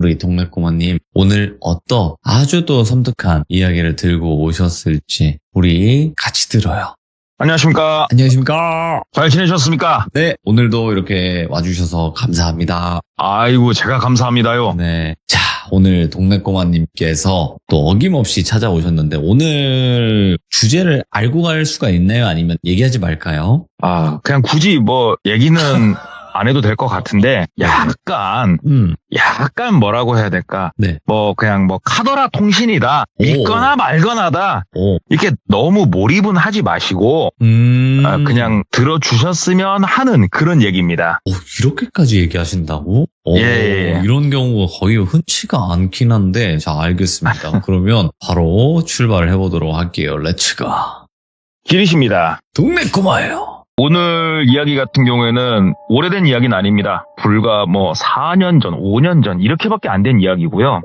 우리 동네 꼬마님 오늘 어떤 아주 또 섬뜩한 이야기를 들고 오셨을지 우리 같이 들어요. 안녕하십니까. 안녕하십니까. 잘 지내셨습니까? 네, 오늘도 이렇게 와주셔서 감사합니다. 아이고, 제가 감사합니다요. 네, 자, 오늘 동네 꼬마님께서 또 어김없이 찾아오셨는데 오늘 주제를 알고 갈 수가 있나요? 아니면 얘기하지 말까요? 그냥 굳이 얘기는 안 해도 될 것 같은데, 약간 뭐라고 해야 될까? 네. 그냥 카더라 통신이다. 있거나 말거나다. 이렇게 너무 몰입은 하지 마시고, 그냥 들어주셨으면 하는 그런 얘기입니다. 이렇게까지 얘기하신다고? 예. 이런 경우가 거의 흔치가 않긴 한데, 자, 알겠습니다. 그러면 바로 출발을 해보도록 할게요. 렛츠가. 길이십니다. 동네 꼬마예요. 오늘 이야기 같은 경우에는 오래된 이야기는 아닙니다. 불과 4년 전, 5년 전 이렇게밖에 안 된 이야기고요.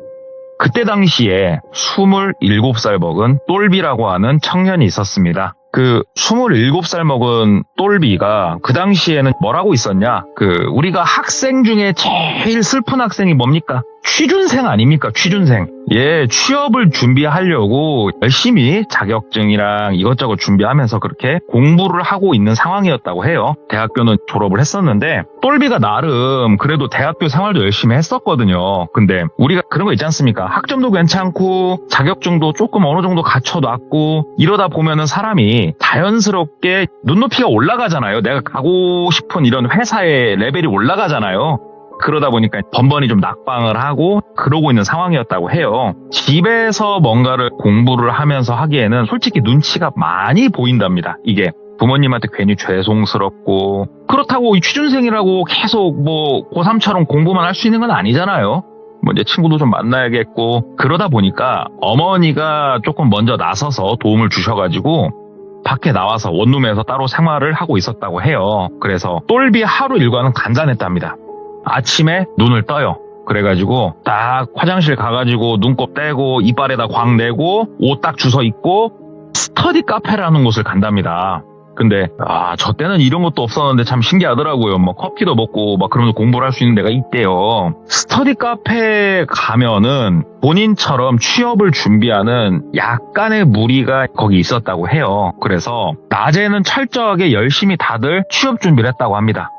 그때 당시에 27살 먹은 똘비라고 하는 청년이 있었습니다. 그 27살 먹은 똘비가 그 당시에는 뭐라고 있었냐? 우리가 학생 중에 제일 슬픈 학생이 뭡니까? 취준생 아닙니까? 취준생. 예, 취업을 준비하려고 열심히 자격증이랑 이것저것 준비하면서 그렇게 공부를 하고 있는 상황이었다고 해요. 대학교는 졸업을 했었는데 똘비가 나름 그래도 대학교 생활도 열심히 했었거든요. 근데 우리가 그런 거 있지 않습니까? 학점도 괜찮고 자격증도 조금 어느 정도 갖춰놨고 이러다 보면은 사람이 자연스럽게 눈높이가 올라가잖아요. 내가 가고 싶은 이런 회사의 레벨이 올라가잖아요. 그러다 보니까 번번이 좀 낙방을 하고 그러고 있는 상황이었다고 해요. 집에서 뭔가를 공부를 하면서 하기에는 솔직히 눈치가 많이 보인답니다. 이게 부모님한테 괜히 죄송스럽고 그렇다고 이 취준생이라고 계속 고3처럼 공부만 할 수 있는 건 아니잖아요. 이제 친구도 좀 만나야겠고 그러다 보니까 어머니가 조금 먼저 나서서 도움을 주셔가지고 밖에 나와서 원룸에서 따로 생활을 하고 있었다고 해요. 그래서 똘비 하루 일과는 간단했답니다. 아침에 눈을 떠요. 그래가지고 딱 화장실 가가지고 눈곱 떼고 이빨에다 광 내고 옷 딱 주워 입고 스터디 카페라는 곳을 간답니다. 근데 저 때는 이런 것도 없었는데 참 신기하더라고요. 커피도 먹고 그러면서 공부를 할 수 있는 데가 있대요. 스터디 카페에 가면은 본인처럼 취업을 준비하는 약간의 무리가 거기 있었다고 해요. 그래서 낮에는 철저하게 열심히 다들 취업 준비를 했다고 합니다.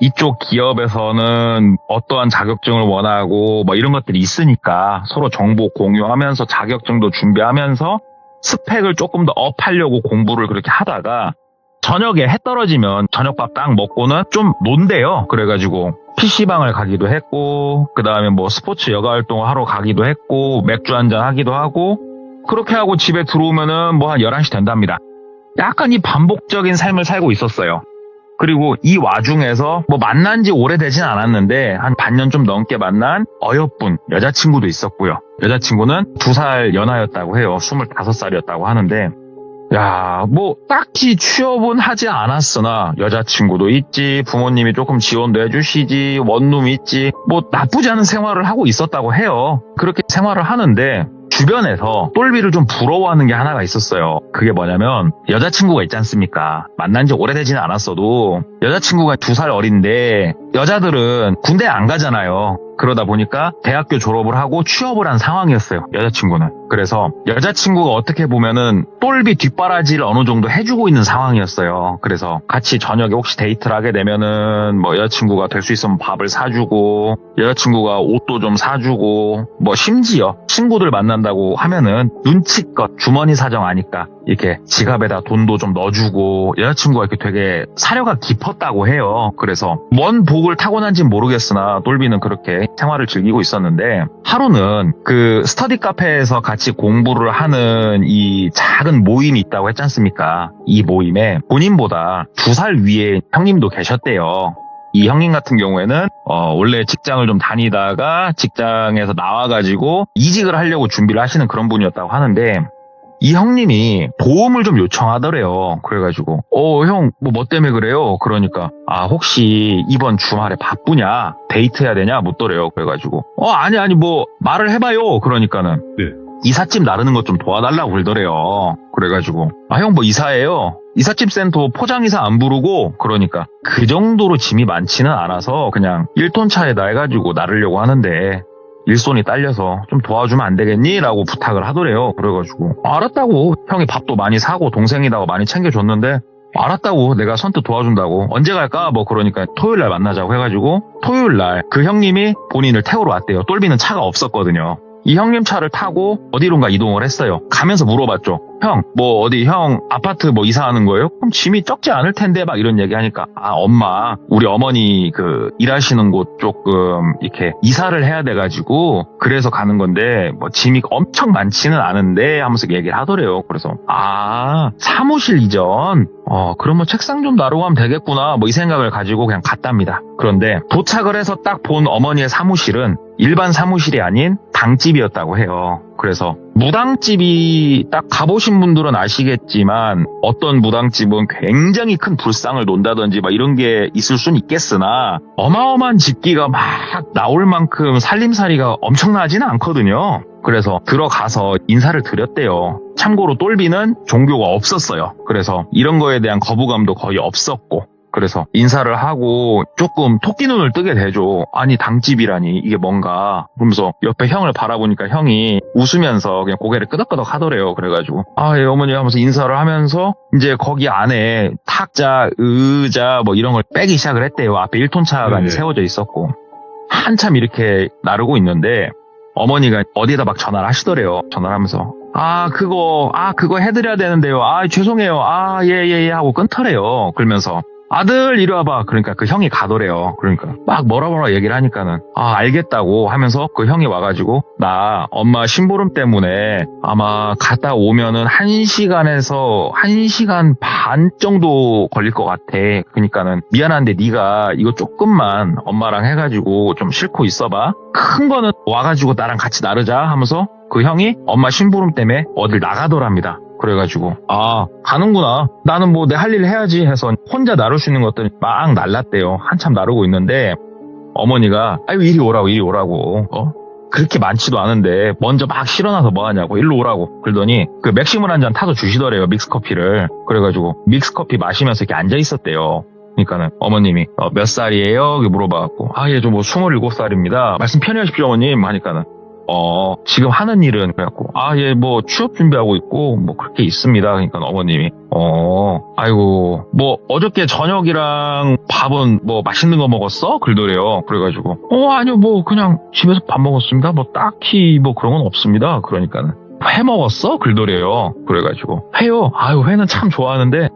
이쪽 기업에서는 어떠한 자격증을 원하고 이런 것들이 있으니까 서로 정보 공유하면서 자격증도 준비하면서 스펙을 조금 더 업하려고 공부를 그렇게 하다가 저녁에 해 떨어지면 저녁밥 딱 먹고는 좀 논대요. 그래가지고 PC방을 가기도 했고 그 다음에 스포츠 여가 활동을 하러 가기도 했고 맥주 한잔 하기도 하고 그렇게 하고 집에 들어오면은 한 11시 된답니다. 약간 이 반복적인 삶을 살고 있었어요. 그리고 이 와중에서 만난 지 오래되진 않았는데 한 반년 좀 넘게 만난 어여쁜 여자친구도 있었고요. 여자친구는 2살 연하였다고 해요. 25살이었다고 하는데 딱히 취업은 하지 않았으나 여자친구도 있지, 부모님이 조금 지원도 해주시지, 원룸 있지, 나쁘지 않은 생활을 하고 있었다고 해요. 그렇게 생활을 하는데 주변에서 똘비를 좀 부러워하는 게 하나가 있었어요. 그게 뭐냐면 여자친구가 있지 않습니까? 만난 지 오래되지는 않았어도 여자친구가 2살 어린데 여자들은 군대 안 가잖아요. 그러다 보니까 대학교 졸업을 하고 취업을 한 상황이었어요. 여자친구는. 그래서 여자친구가 어떻게 보면은 똘비 뒷바라지를 어느 정도 해주고 있는 상황이었어요. 그래서 같이 저녁에 혹시 데이트를 하게 되면은 여자친구가 될 수 있으면 밥을 사주고 여자친구가 옷도 좀 사주고 심지어 친구들 만난다고 하면은 눈치껏 주머니 사정 아니까 이렇게 지갑에다 돈도 좀 넣어주고 여자친구가 이렇게 되게 사려가 깊었다고 해요. 그래서 뭔 복을 타고난지는 모르겠으나 똘비는 그렇게 생활을 즐기고 있었는데 하루는 그 스터디 카페에서 같이 공부를 하는 이 작은 모임이 있다고 했지 않습니까? 이 모임에 본인보다 2살 위에 형님도 계셨대요. 이 형님 같은 경우에는 원래 직장을 좀 다니다가 직장에서 나와가지고 이직을 하려고 준비를 하시는 그런 분이었다고 하는데 이 형님이 도움을 좀 요청하더래요. 그래가지고 형 뭐 때문에 그래요? 그러니까 혹시 이번 주말에 바쁘냐? 데이트해야 되냐? 묻더래요. 그래가지고 아니 말을 해봐요. 그러니까는 네. 이삿짐 나르는 것 좀 도와달라고 그러더래요. 그래가지고 형 이사해요. 이삿짐 센터 포장이사 안 부르고 그러니까 그 정도로 짐이 많지는 않아서 그냥 1톤 차에다 해가지고 나르려고 하는데 일손이 딸려서 좀 도와주면 안 되겠니? 라고 부탁을 하더래요. 그래가지고 알았다고. 형이 밥도 많이 사고 동생이라고 많이 챙겨줬는데 알았다고. 내가 선뜻 도와준다고. 언제 갈까? 뭐 그러니까 토요일 날 만나자고 해가지고 토요일 날 그 형님이 본인을 태우러 왔대요. 똘비는 차가 없었거든요. 이 형님 차를 타고 어디론가 이동을 했어요. 가면서 물어봤죠. 형, 뭐 어디 형 아파트 뭐 이사하는 거예요? 그럼 짐이 적지 않을 텐데 막 이런 얘기 하니까 엄마, 우리 어머니 그 일하시는 곳 조금 이렇게 이사를 해야 돼가지고 그래서 가는 건데 뭐 짐이 엄청 많지는 않은데 하면서 얘기를 하더래요. 그래서 사무실 이전? 그러면 책상 좀 나르고 하면 되겠구나 뭐 이 생각을 가지고 그냥 갔답니다. 그런데 도착을 해서 딱 본 어머니의 사무실은 일반 사무실이 아닌 당집이었다고 해요. 그래서 무당집이 딱 가보신 분들은 아시겠지만 어떤 무당집은 굉장히 큰 불상을 논다든지 막 이런 게 있을 수는 있겠으나 어마어마한 집기가 막 나올 만큼 살림살이가 엄청나지는 않거든요. 그래서 들어가서 인사를 드렸대요. 참고로 똘비는 종교가 없었어요. 그래서 이런 거에 대한 거부감도 거의 없었고 그래서 인사를 하고 조금 토끼 눈을 뜨게 되죠. 아니 당집이라니 이게 뭔가 그러면서 옆에 형을 바라보니까 형이 웃으면서 그냥 고개를 끄덕끄덕 하더래요. 그래가지고 예 어머니 하면서 인사를 하면서 이제 거기 안에 탁자, 의자 뭐 이런 걸 빼기 시작을 했대요. 앞에 1톤 차가 세워져 있었고 한참 이렇게 나르고 있는데 어머니가 어디에다 막 전화를 하시더래요. 전화를 하면서 그거 해드려야 되는데요. 죄송해요. 예 하고 끊더래요. 그러면서 아들 이리 와봐. 그러니까 그 형이 가더래요. 그러니까 막 뭐라 얘기를 하니까는 알겠다고 하면서 그 형이 와가지고 나 엄마 심부름 때문에 아마 갔다 오면은 1시간에서 1시간 반 정도 걸릴 것 같아. 그러니까는 미안한데 네가 이거 조금만 엄마랑 해가지고 좀 싣고 있어봐. 큰 거는 와가지고 나랑 같이 나르자 하면서 그 형이 엄마 심부름 때문에 어딜 나가더랍니다. 그래가지고 가는구나. 나는 뭐 내 할 일 해야지 해서 혼자 나를 수 있는 것들이 막 날랐대요. 한참 나르고 있는데 어머니가 이리 오라고 그렇게 많지도 않은데 먼저 막 실어놔서 뭐하냐고 일로 오라고 그러더니 그 맥심을 한 잔 타서 주시더래요. 믹스커피를. 그래가지고 믹스커피 마시면서 이렇게 앉아있었대요. 그러니까는 어머님이 몇 살이에요? 이렇게 물어봐갖고 예 저 뭐 27살입니다. 말씀 편히 하십시오 어머님 하니까는 지금 하는 일은 그래갖고 예 뭐 취업 준비하고 있고 뭐 그렇게 있습니다. 그러니까 어머님이 아이고 뭐 어저께 저녁이랑 밥은 뭐 맛있는 거 먹었어? 그러더래요. 그래가지고 아니요 뭐 그냥 집에서 밥 먹었습니다. 뭐 딱히 뭐 그런 건 없습니다. 그러니까는 회 먹었어? 그러더래요. 그래가지고 회요? 회는 참 좋아하는데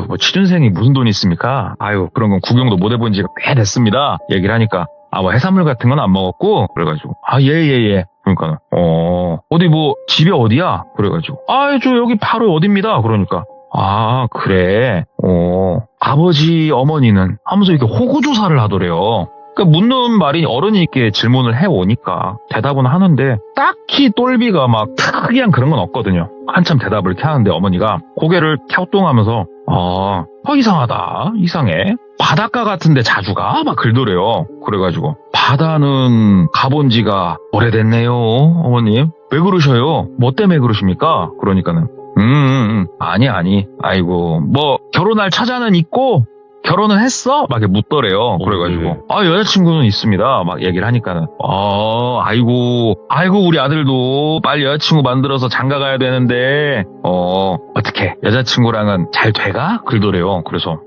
뭐 취준생이 무슨 돈이 있습니까? 그런 건 구경도 못 해본 지가 꽤 됐습니다. 얘기를 하니까 뭐 해산물 같은 건 안 먹었고 그래가지고 예. 그러니까 어디 뭐 집이 어디야? 그래가지고 저 여기 바로 어딥니다. 그러니까 그래 아버지 어머니는 하면서 이렇게 호구조사를 하더래요. 그러니까 묻는 말이 어른이 이렇게 질문을 해오니까 대답은 하는데 딱히 똘비가 막 특이한 그런 건 없거든요. 한참 대답을 이렇게 하는데 어머니가 고개를 갸우뚱하면서 이상하다. 이상해. 바닷가 같은데 자주 가? 막 그러더래요. 그래가지고 바다는 가본 지가 오래됐네요. 어머님. 왜 그러셔요? 뭐 때문에 그러십니까? 그러니까는 아니. 아이고 뭐 결혼할 처자는 있고 결혼은 했어? 막 이렇게 묻더래요. 그래가지고 여자친구는 있습니다. 막 얘기를 하니까는 아이고 우리 아들도 빨리 여자친구 만들어서 장가 가야 되는데 어떻게 여자친구랑은 잘 돼가? 그러더래요. 그래서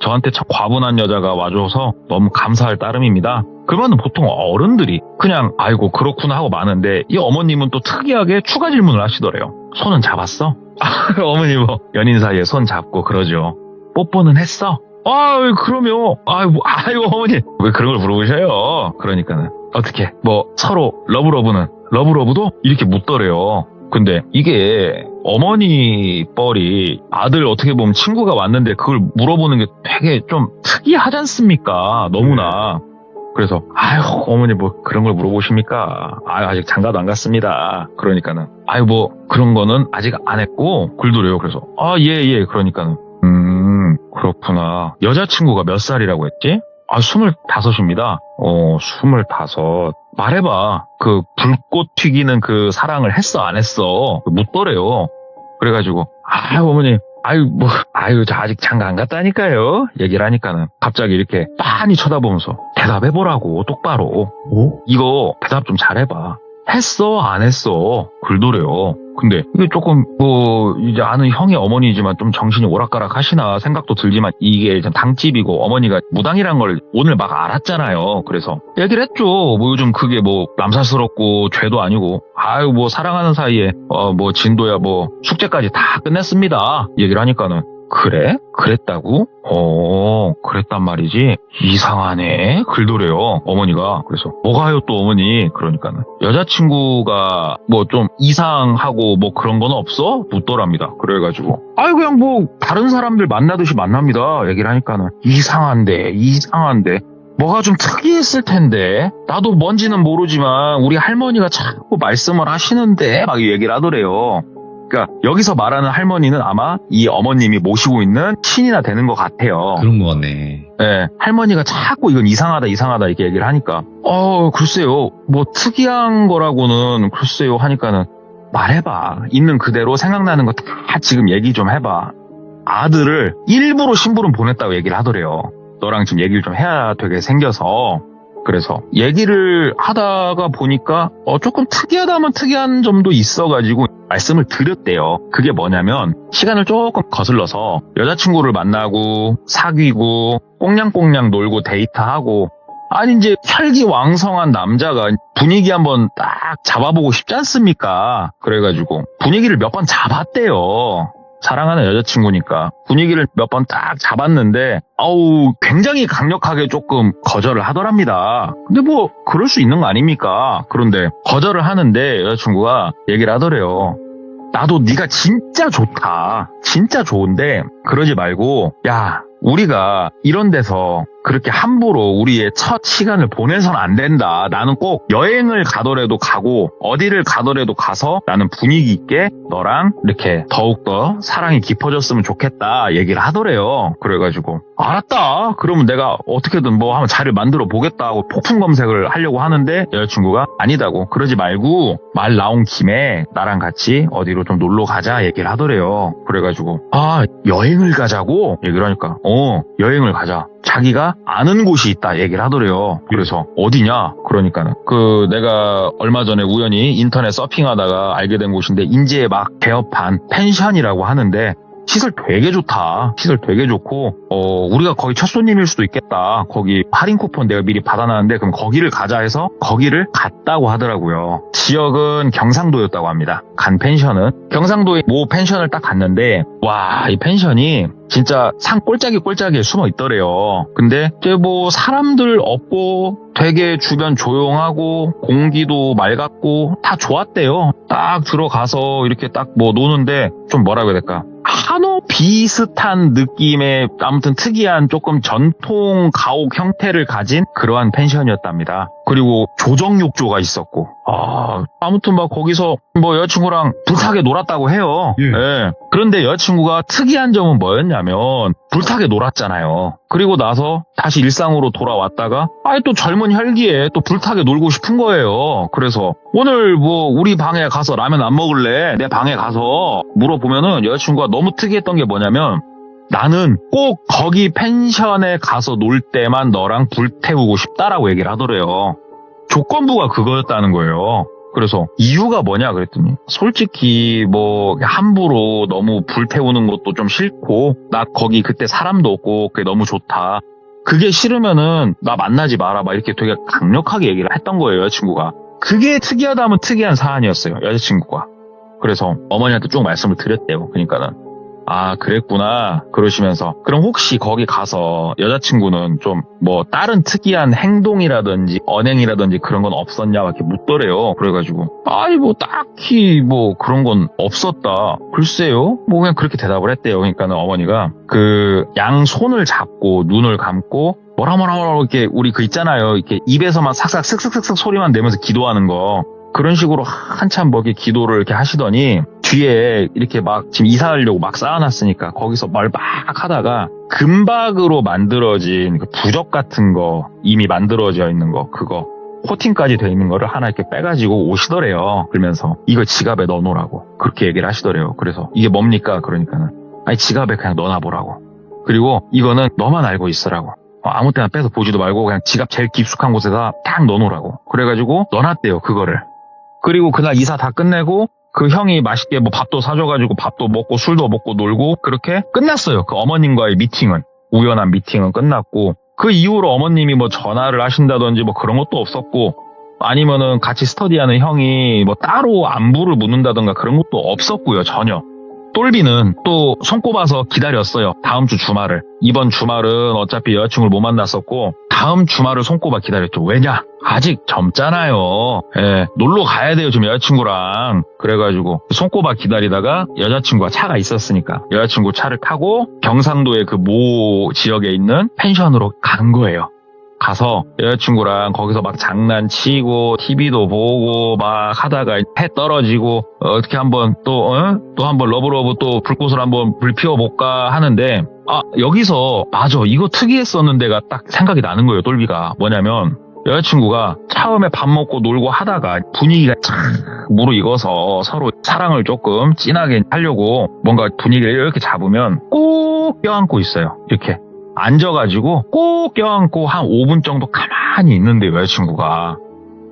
저한테 참 과분한 여자가 와줘서 너무 감사할 따름입니다. 그러면 보통 어른들이 그냥 아이고 그렇구나 하고 마는데 이 어머님은 또 특이하게 추가 질문을 하시더래요. 손은 잡았어? 어머니 뭐 연인 사이에 손 잡고 그러죠. 뽀뽀는 했어? 그럼요. 어머니 왜 그런 걸 물어보셔요? 그러니까는 어떻게 뭐 서로 러브도 이렇게 묻더래요. 근데 이게 어머니 뻘이 아들 어떻게 보면 친구가 왔는데 그걸 물어보는 게 되게 좀 특이하지 않습니까? 너무나. 그래서 어머니 뭐 그런 걸 물어보십니까? 아직 장가도 안 갔습니다. 그러니까는 뭐 그런 거는 아직 안 했고 그러더래요. 그래서 예 그러니까는 그렇구나. 여자친구가 몇 살이라고 했지? 25입니다. 25. 말해봐. 그 불꽃 튀기는 그 사랑을 했어 안 했어? 묻더래요. 그래가지고 어머니 저 아직 장가 안 갔다니까요. 얘기를 하니까는 갑자기 이렇게 빤히 쳐다보면서 대답해보라고, 똑바로. 어? 이거 대답 좀 잘해봐. 했어, 안 했어? 글도래요. 근데 이게 조금 이제 아는 형의 어머니지만 좀 정신이 오락가락 하시나 생각도 들지만 이게 당집이고 어머니가 무당이란 걸 오늘 막 알았잖아요. 그래서 얘기를 했죠. 뭐 요즘 그게 뭐 남사스럽고 죄도 아니고 아유 뭐 사랑하는 사이에 진도야 뭐 숙제까지 다 끝냈습니다. 얘기를 하니까는 그래? 그랬다고? 그랬단 말이지. 이상하네. 글도래요, 어머니가. 그래서, 뭐가요 또 어머니? 그러니까는. 여자친구가 뭐 좀 이상하고 뭐 그런 건 없어? 묻더랍니다. 그래가지고. 아유, 그냥 뭐, 다른 사람들 만나듯이 만납니다. 얘기를 하니까는. 이상한데. 뭐가 좀 특이했을 텐데. 나도 뭔지는 모르지만, 우리 할머니가 자꾸 말씀을 하시는데, 막 얘기를 하더래요. 그러니까 여기서 말하는 할머니는 아마 이 어머님이 모시고 있는 신이나 되는 것 같아요. 그런 거 같네. 네, 할머니가 자꾸 이건 이상하다 이렇게 얘기를 하니까 글쎄요 뭐 특이한 거라고는 글쎄요 하니까는 말해봐. 있는 그대로 생각나는 거 다 지금 얘기 좀 해봐. 아들을 일부러 심부름 보냈다고 얘기를 하더래요. 너랑 지금 얘기를 좀 해야 되게 생겨서. 그래서 얘기를 하다가 보니까 조금 특이하다면 특이한 점도 있어가지고 말씀을 드렸대요. 그게 뭐냐면 시간을 조금 거슬러서 여자친구를 만나고 사귀고 꽁냥꽁냥 놀고 데이트하고 아니 이제 혈기왕성한 남자가 분위기 한번 딱 잡아보고 싶지 않습니까? 그래가지고 분위기를 몇 번 잡았대요. 사랑하는 여자친구니까 분위기를 몇 번 딱 잡았는데 굉장히 강력하게 조금 거절을 하더랍니다. 근데 뭐 그럴 수 있는 거 아닙니까? 그런데 거절을 하는데 여자친구가 얘기를 하더래요. 나도 네가 진짜 좋다. 진짜 좋은데 그러지 말고 야 우리가 이런 데서 그렇게 함부로 우리의 첫 시간을 보내선 안 된다. 나는 꼭 여행을 가더라도 가고 어디를 가더라도 가서 나는 분위기 있게 너랑 이렇게 더욱더 사랑이 깊어졌으면 좋겠다 얘기를 하더래요. 그래가지고 알았다. 그러면 내가 어떻게든 뭐 한번 자리를 만들어 보겠다 하고 폭풍 검색을 하려고 하는데 여자친구가 아니다고 그러지 말고 말 나온 김에 나랑 같이 어디로 좀 놀러 가자 얘기를 하더래요. 그래가지고 여행을 가자고 얘기를 하니까 여행을 가자. 자기가 아는 곳이 있다 얘기를 하더래요. 그래서 어디냐? 그러니까는 내가 얼마 전에 우연히 인터넷 서핑하다가 알게 된 곳인데 인제에 막 개업한 펜션이라고 하는데 시설 되게 좋다. 시설 되게 좋고 우리가 거의 첫 손님일 수도 있겠다. 거기 할인 쿠폰 내가 미리 받아놨는데 그럼 거기를 가자 해서 거기를 갔다고 하더라고요. 지역은 경상도였다고 합니다. 간 펜션은 경상도의 모 펜션을 딱 갔는데 와, 이 펜션이 진짜 산 꼴짝이에 숨어 있더래요. 근데 이제 뭐 사람들 없고 되게 주변 조용하고 공기도 맑았고 다 좋았대요. 딱 들어가서 이렇게 딱 뭐 노는데 좀 뭐라고 해야 될까? 한옥 비슷한 느낌의 아무튼 특이한 조금 전통 가옥 형태를 가진 그러한 펜션이었답니다. 그리고 조정욕조가 있었고 아무튼 막 거기서 뭐 여자친구랑 불타게 놀았다고 해요. 예. 그런데 여자친구가 특이한 점은 뭐였냐면 불타게 놀았잖아요. 그리고 나서 다시 일상으로 돌아왔다가 또 젊은 혈기에 또 불타게 놀고 싶은 거예요. 그래서 오늘 뭐 우리 방에 가서 라면 안 먹을래? 내 방에 가서 물어보면은 여자친구가 너무 특이했던 게 뭐냐면 나는 꼭 거기 펜션에 가서 놀 때만 너랑 불태우고 싶다라고 얘기를 하더래요. 조건부가 그거였다는 거예요. 그래서 이유가 뭐냐 그랬더니 솔직히 뭐 함부로 너무 불태우는 것도 좀 싫고 나 거기 그때 사람도 없고 그게 너무 좋다. 그게 싫으면은 나 만나지 마라 막 이렇게 되게 강력하게 얘기를 했던 거예요. 여자친구가. 그게 특이하다면 특이한 사안이었어요. 여자친구가. 그래서 어머니한테 쭉 말씀을 드렸대요. 그러니까는 그랬구나 그러시면서 그럼 혹시 거기 가서 여자친구는 좀 뭐 다른 특이한 행동이라든지 언행이라든지 그런 건 없었냐 이렇게 묻더래요. 그래가지고 뭐 딱히 뭐 그런 건 없었다. 글쎄요 뭐 그냥 그렇게 대답을 했대요. 그러니까는 어머니가 양 손을 잡고 눈을 감고 뭐라 이렇게 우리 있잖아요. 이렇게 입에서만 삭삭 슥슥슥슥 소리만 내면서 기도하는 거 그런 식으로 한참 뭐게 기도를 이렇게 하시더니 뒤에 이렇게 막 지금 이사하려고 막 쌓아놨으니까 거기서 말 막 하다가 금박으로 만들어진 부적 같은 거 이미 만들어져 있는 거 그거 코팅까지 돼 있는 거를 하나 이렇게 빼가지고 오시더래요. 그러면서 이거 지갑에 넣어놓으라고 그렇게 얘기를 하시더래요. 그래서 이게 뭡니까? 그러니까는 지갑에 그냥 넣어놔보라고. 그리고 이거는 너만 알고 있으라고. 아무 때나 빼서 보지도 말고 그냥 지갑 제일 깊숙한 곳에다 딱 넣어놓으라고. 그래가지고 넣어놨대요, 그거를. 그리고 그날 이사 다 끝내고 그 형이 맛있게 뭐 밥도 사줘가지고 밥도 먹고 술도 먹고 놀고 그렇게 끝났어요. 그 어머님과의 미팅은. 우연한 미팅은 끝났고 그 이후로 어머님이 뭐 전화를 하신다든지 뭐 그런 것도 없었고 아니면은 같이 스터디하는 형이 뭐 따로 안부를 묻는다든가 그런 것도 없었고요, 전혀. 똘비는 또 손꼽아서 기다렸어요. 다음 주 주말을. 이번 주말은 어차피 여자친구를 못 만났었고 다음 주말을 손꼽아 기다렸죠. 왜냐? 아직 젊잖아요. 예, 놀러 가야 돼요, 지금 여자친구랑. 그래가지고 손꼽아 기다리다가 여자친구가 차가 있었으니까 여자친구 차를 타고 경상도의 그 모 지역에 있는 펜션으로 간 거예요. 가서 여자친구랑 거기서 막 장난치고 TV도 보고 막 하다가 해 떨어지고 어떻게 한번 또 한번 러브러브 또 불꽃을 한번 불 피워볼까 하는데 여기서 맞아 이거 특이했었는데가 딱 생각이 나는 거예요. 똘비가 뭐냐면 여자친구가 처음에 밥 먹고 놀고 하다가 분위기가 착 무르익어서 서로 사랑을 조금 진하게 하려고 뭔가 분위기를 이렇게 잡으면 꼭 껴안고 있어요. 이렇게 앉아가지고 꼭 껴안고 한 5분 정도 가만히 있는데요, 여자친구가.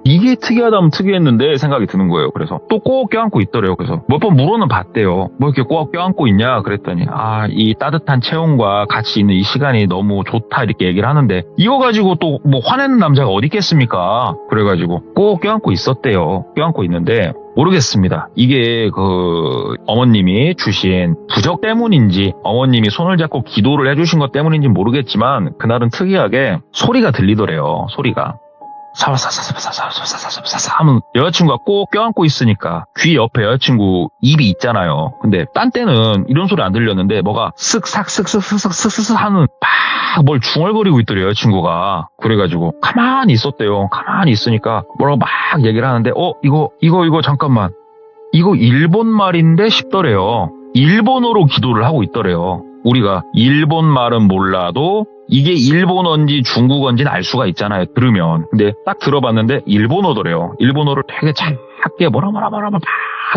이게 특이하다면 특이했는데 생각이 드는 거예요. 그래서 또 꼭 껴안고 있더래요. 그래서 몇 번 물어는 봤대요. 뭐 이렇게 꼭 껴안고 있냐 그랬더니 이 따뜻한 체온과 같이 있는 이 시간이 너무 좋다 이렇게 얘기를 하는데 이거 가지고 또 뭐 화내는 남자가 어디 있겠습니까? 그래가지고 꼭 껴안고 있었대요. 껴안고 있는데 모르겠습니다. 이게 그 어머님이 주신 부적 때문인지 어머님이 손을 잡고 기도를 해주신 것 때문인지 모르겠지만 그날은 특이하게 소리가 들리더래요. 소리가. 사사사사사사사사사사사 하면 여자친구가 꼭 껴안고 있으니까 귀 옆에 여자친구 입이 있잖아요. 근데 딴 때는 이런 소리 안 들렸는데 뭐가 쓱싹쓱쓱쓱쓱쓱쓱 하는 막 뭘 중얼거리고 있더래요, 여자친구가. 그래가지고 가만히 있었대요. 가만히 있으니까 뭐라고 막 얘기를 하는데 이거 잠깐만 이거 일본 말인데 싶더래요. 일본어로 기도를 하고 있더래요. 우리가 일본 말은 몰라도 이게 일본어인지 중국어인지는 알 수가 있잖아요, 들으면. 근데 딱 들어봤는데 일본어더래요. 일본어를 되게 작게 뭐라 막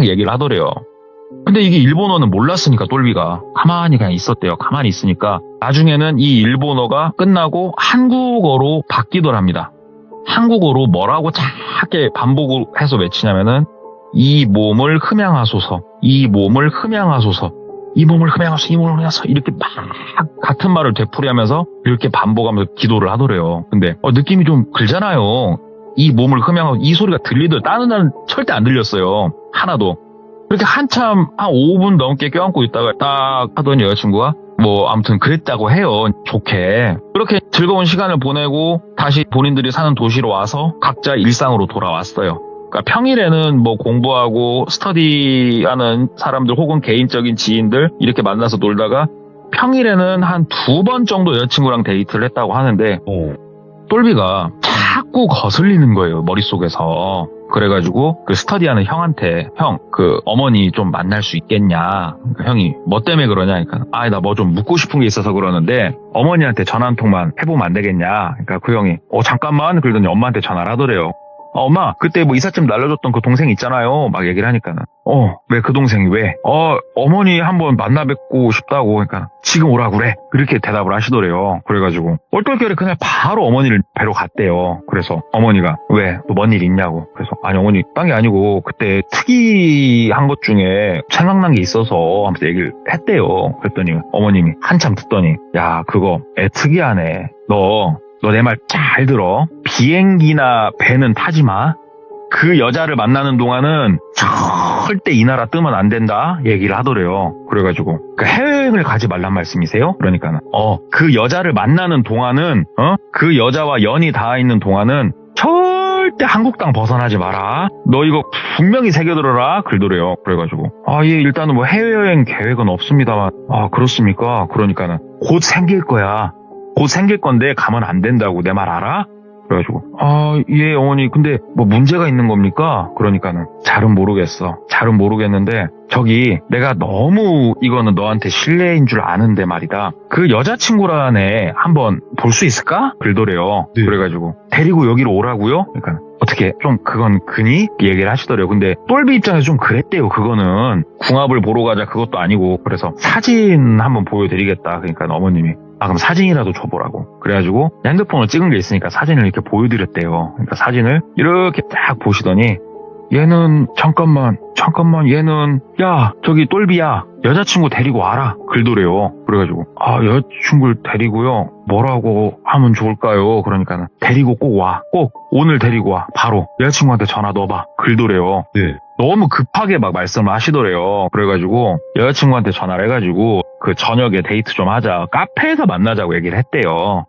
얘기를 하더래요. 근데 이게 일본어는 몰랐으니까 똘비가 가만히 그냥 있었대요. 가만히 있으니까 나중에는 이 일본어가 끝나고 한국어로 바뀌더랍니다. 한국어로 뭐라고 작게 반복을 해서 외치냐면은 이 몸을 흠양하소서, 이 몸을 흠양하소서, 이 몸을 흠양하소서, 이 몸을 흠양하소서 이렇게 막 같은 말을 되풀이하면서 이렇게 반복하면서 기도를 하더래요. 근데 느낌이 좀 그러잖아요. 이 몸을 흠양하고 이 소리가 들리더라도 다른 날은 절대 안 들렸어요. 하나도. 그렇게 한참 한 5분 넘게 껴안고 있다가 딱 하더니 여자친구가 뭐 아무튼 그랬다고 해요. 좋게. 그렇게 즐거운 시간을 보내고 다시 본인들이 사는 도시로 와서 각자 일상으로 돌아왔어요. 그러니까 평일에는 뭐 공부하고 스터디하는 사람들 혹은 개인적인 지인들 이렇게 만나서 놀다가 평일에는 한 2번 정도 여자친구랑 데이트를 했다고 하는데 똘비가 자꾸 거슬리는 거예요, 머릿속에서. 그래가지고 그 스터디하는 형한테 형, 그 어머니 좀 만날 수 있겠냐. 그러니까 형이 뭐 때문에 그러냐. 그러니까 나 뭐 좀 묻고 싶은 게 있어서 그러는데 어머니한테 전화 한 통만 해보면 안 되겠냐. 그러니까 그 형이 잠깐만 그러더니 엄마한테 전화를 하더래요. 엄마, 그때 뭐 이삿짐 날려줬던 그 동생 있잖아요. 막 얘기를 하니까는. 왜 그 동생이 왜? 어머니 한번 만나 뵙고 싶다고. 그러니까 지금 오라 그래. 그렇게 대답을 하시더래요. 그래가지고 얼떨결에 그냥 바로 어머니를 뵈러 갔대요. 그래서 어머니가 왜? 또 뭔 일 있냐고. 그래서 아니 어머니 딴 게 아니고 그때 특이한 것 중에 생각난 게 있어서 하면서 얘기를 했대요. 그랬더니 어머님이 한참 듣더니 야 그거 애 특이하네. 너 내 말 잘 들어. 비행기나 배는 타지 마. 그 여자를 만나는 동안은 절대 이 나라 뜨면 안 된다 얘기를 하더래요. 그래가지고 해외여행을 가지 말란 말씀이세요? 그러니까는 그 여자를 만나는 동안은 그 여자와 연이 닿아 있는 동안은 절대 한국 땅 벗어나지 마라. 너 이거 분명히 새겨들어라. 그러더래요. 그래가지고 예 일단은 뭐 해외여행 계획은 없습니다만 그렇습니까? 그러니까는 곧 생길 거야. 곧 생길 건데 가면 안 된다고 내 말 알아? 그래가지고 예 어머니 근데 뭐 문제가 있는 겁니까? 그러니까는 잘은 모르겠어. 잘은 모르겠는데 저기 내가 너무 이거는 너한테 실례인 줄 아는데 말이다. 그 여자친구라는 애 한번 볼 수 있을까? 그러더래요. 네. 그래가지고 데리고 여기로 오라고요? 그러니까 어떻게 좀 그건 그니? 얘기를 하시더래요. 근데 똘비 입장에서 좀 그랬대요. 그거는 궁합을 보러 가자 그것도 아니고 그래서 사진 한번 보여드리겠다. 그러니까 어머님이 그럼 사진이라도 줘보라고. 그래가지고 핸드폰으로 찍은 게 있으니까 사진을 이렇게 보여드렸대요. 그러니까 사진을 이렇게 딱 보시더니 얘는 잠깐만 얘는 야 저기 똘비야 여자친구 데리고 와라 글도래요. 그래가지고 여자친구를 데리고요 뭐라고 하면 좋을까요? 그러니까는 데리고 꼭 와. 꼭 오늘 데리고 와. 바로 여자친구한테 전화 넣어봐 글도래요. 네. 너무 급하게 막 말씀을 하시더래요. 그래가지고 여자친구한테 전화를 해가지고 그 저녁에 데이트 좀 하자. 카페에서 만나자고 얘기를 했대요.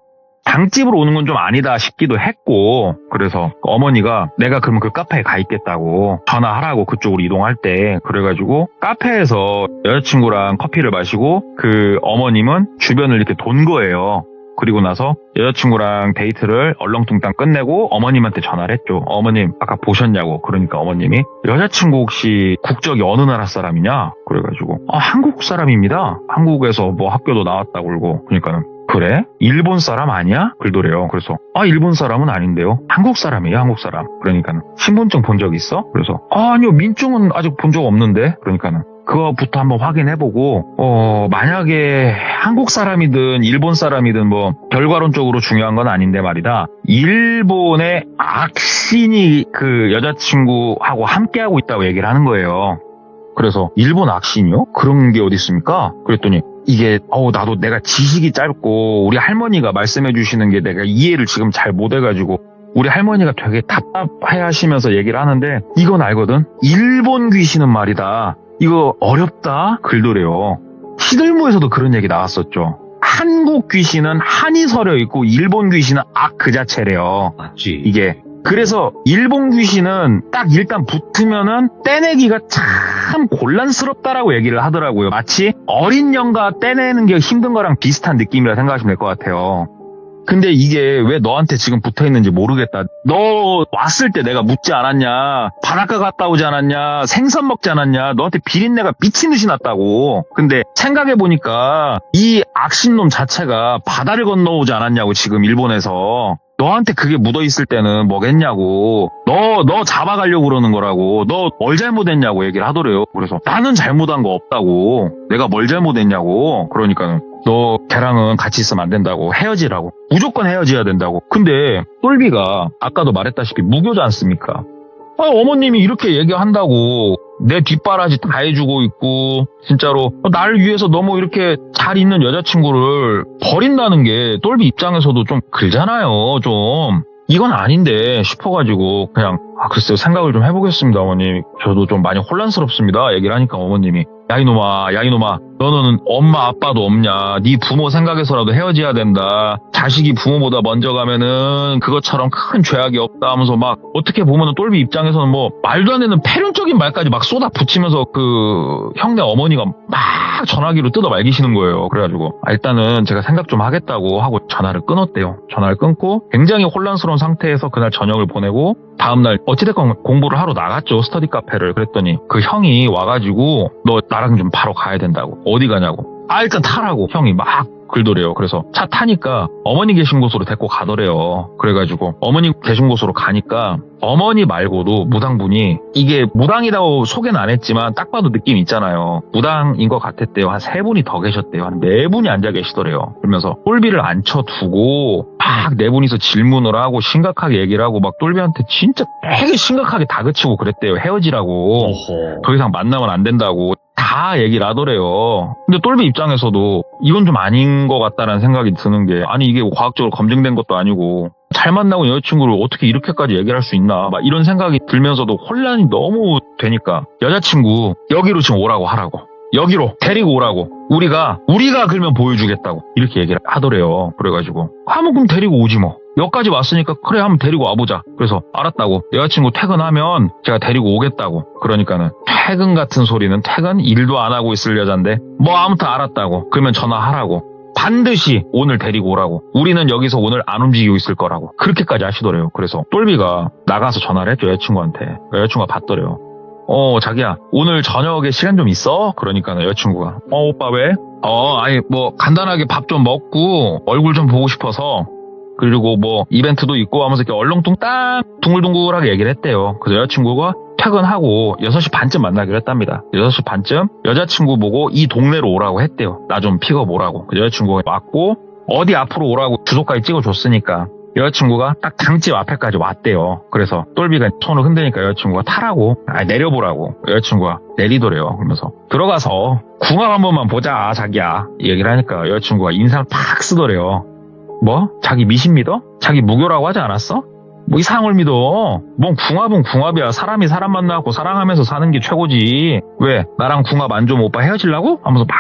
당집으로 오는 건 좀 아니다 싶기도 했고 그래서 어머니가 내가 그러면 그 카페에 가 있겠다고 전화하라고 그쪽으로 이동할 때 그래가지고 카페에서 여자친구랑 커피를 마시고 그 어머님은 주변을 이렇게 돈 거예요. 그리고 나서 여자친구랑 데이트를 얼렁뚱땅 끝내고 어머님한테 전화를 했죠. 어머님 아까 보셨냐고. 그러니까 어머님이 여자친구 혹시 국적이 어느 나라 사람이냐? 그래가지고 한국 사람입니다. 한국에서 뭐 학교도 나왔다고 그러고 그러니까는 그래? 일본 사람 아니야? 그러더래요. 그래서 일본 사람은 아닌데요. 한국 사람이에요. 한국 사람. 그러니까는 신분증 본 적 있어? 그래서 아니요 민증은 아직 본 적 없는데. 그러니까는 그거부터 한번 확인해보고 만약에 한국 사람이든 일본 사람이든 뭐 결과론적으로 중요한 건 아닌데 말이다. 일본의 악신이 그 여자친구하고 함께하고 있다고 얘기를 하는 거예요. 그래서 일본 악신이요? 그런 게 어디 있습니까? 그랬더니 이게 나도 내가 지식이 짧고 우리 할머니가 말씀해 주시는 게 내가 이해를 지금 잘 못해가지고 우리 할머니가 되게 답답해 하시면서 얘기를 하는데 이건 알거든. 일본 귀신은 말이다. 이거 어렵다 글도래요. 시들무에서도 그런 얘기 나왔었죠. 한국 귀신은 한이 서려 있고 일본 귀신은 악 그 자체래요. 맞지. 이게 그래서 일본 귀신은 딱 일단 붙으면은 떼내기가 참 곤란스럽다라고 얘기를 하더라고요. 마치 어린 영가 떼내는 게 힘든 거랑 비슷한 느낌이라 생각하시면 될 것 같아요. 근데 이게 왜 너한테 지금 붙어있는지 모르겠다. 너 왔을 때 내가 묻지 않았냐. 바닷가 갔다 오지 않았냐. 생선 먹지 않았냐. 너한테 비린내가 미친 듯이 났다고. 근데 생각해보니까 이 악신놈 자체가 바다를 건너오지 않았냐고 지금 일본에서. 너한테 그게 묻어있을 때는 뭐겠냐고. 너 잡아가려고 그러는 거라고. 너 뭘 잘못했냐고 얘기를 하더래요. 그래서 나는 잘못한 거 없다고. 내가 뭘 잘못했냐고. 그러니까는 너 걔랑은 같이 있으면 안 된다고. 헤어지라고. 무조건 헤어져야 된다고. 근데 똘비가 아까도 말했다시피 무교지 않습니까? 어머님이 이렇게 얘기한다고 내 뒷바라지 다 해주고 있고 진짜로 나를 위해서 너무 이렇게 잘 있는 여자친구를 버린다는 게 똘비 입장에서도 좀 그러잖아요. 좀 이건 아닌데 싶어가지고 그냥 글쎄요 생각을 좀 해보겠습니다 어머님. 저도 좀 많이 혼란스럽습니다 얘기를 하니까 어머님이 야 이놈아 너는 엄마 아빠도 없냐. 네 부모 생각해서라도 헤어져야 된다. 자식이 부모보다 먼저 가면은 그것처럼 큰 죄악이 없다 하면서 막 어떻게 보면은 똘비 입장에서는 뭐 말도 안 되는 패륜적인 말까지 막 쏟아붙이면서 그 형네 어머니가 막 전화기로 뜯어 말기시는 거예요. 그래가지고 일단은 제가 생각 좀 하겠다고 하고 전화를 끊었대요. 전화를 끊고 굉장히 혼란스러운 상태에서 그날 저녁을 보내고 다음날 어찌됐건 공부를 하러 나갔죠. 스터디 카페를. 그랬더니 그 형이 와가지고 너 나랑 좀 바로 가야 된다고. 어디 가냐고. 일단 타라고 형이 막 글도래요. 그래서 차 타니까 어머니 계신 곳으로 데리고 가더래요. 그래가지고 어머니 계신 곳으로 가니까 어머니 말고도 무당분이 이게 무당이라고 소개는 안 했지만 딱 봐도 느낌 있잖아요. 무당인 것 같았대요. 한 3분이 더 계셨대요. 한 4분이 앉아 계시더래요. 그러면서 똘비를 앉혀두고 막 4분이서 질문을 하고 심각하게 얘기를 하고 막 똘비한테 진짜 되게 심각하게 다그치고 그랬대요. 헤어지라고. 어허. 더 이상 만나면 안 된다고. 다 얘기를 하더래요. 근데 똘비 입장에서도 이건 좀 아닌 것 같다라는 생각이 드는 게 아니 이게 과학적으로 검증된 것도 아니고 잘 만나고 여자친구를 어떻게 이렇게까지 얘기를 할 수 있나 막 이런 생각이 들면서도 혼란이 너무 되니까 여자친구 여기로 지금 오라고 하라고. 여기로 데리고 오라고. 우리가 그러면 보여주겠다고 이렇게 얘기를 하더래요. 그래가지고 그럼 데리고 오지 뭐. 여기까지 왔으니까 그래 한번 데리고 와보자. 그래서 알았다고. 여자친구 퇴근하면 제가 데리고 오겠다고. 그러니까는 퇴근 같은 소리는 퇴근 일도 안 하고 있을 여잔데 뭐 아무튼 알았다고. 그러면 전화하라고. 반드시 오늘 데리고 오라고. 우리는 여기서 오늘 안 움직이고 있을 거라고. 그렇게까지 하시더래요. 그래서 똘비가 나가서 전화를 했죠. 여자친구한테. 여자친구가 받더래요. 자기야 오늘 저녁에 시간 좀 있어? 그러니까 여자친구가 오빠 왜? 아니 뭐 간단하게 밥 좀 먹고 얼굴 좀 보고 싶어서 그리고 뭐 이벤트도 있고 하면서 이렇게 얼렁뚱땅 둥글둥글하게 얘기를 했대요. 그래서 여자친구가 퇴근하고 6시 반쯤 만나기로 했답니다. 6시 반쯤 여자친구 보고 이 동네로 오라고 했대요. 나 좀 픽업 오라고. 그래서 여자친구가 왔고 어디 앞으로 오라고 주소까지 찍어줬으니까 여자친구가 딱 당집 앞에까지 왔대요. 그래서 똘비가 손을 흔드니까 여자친구가 타라고, 내려보라고. 여자친구가 내리더래요. 그러면서 들어가서 궁합 한 번만 보자 자기야, 이 얘기를 하니까 여자친구가 인상을 팍 쓰더래요. 뭐? 자기 미신 믿어? 자기 무교라고 하지 않았어? 뭐 이상을 믿어. 뭔 궁합은 궁합이야. 사람이 사람 만나고 사랑하면서 사는 게 최고지. 왜? 나랑 궁합 안 좋으면 오빠 헤어지려고? 하면서 막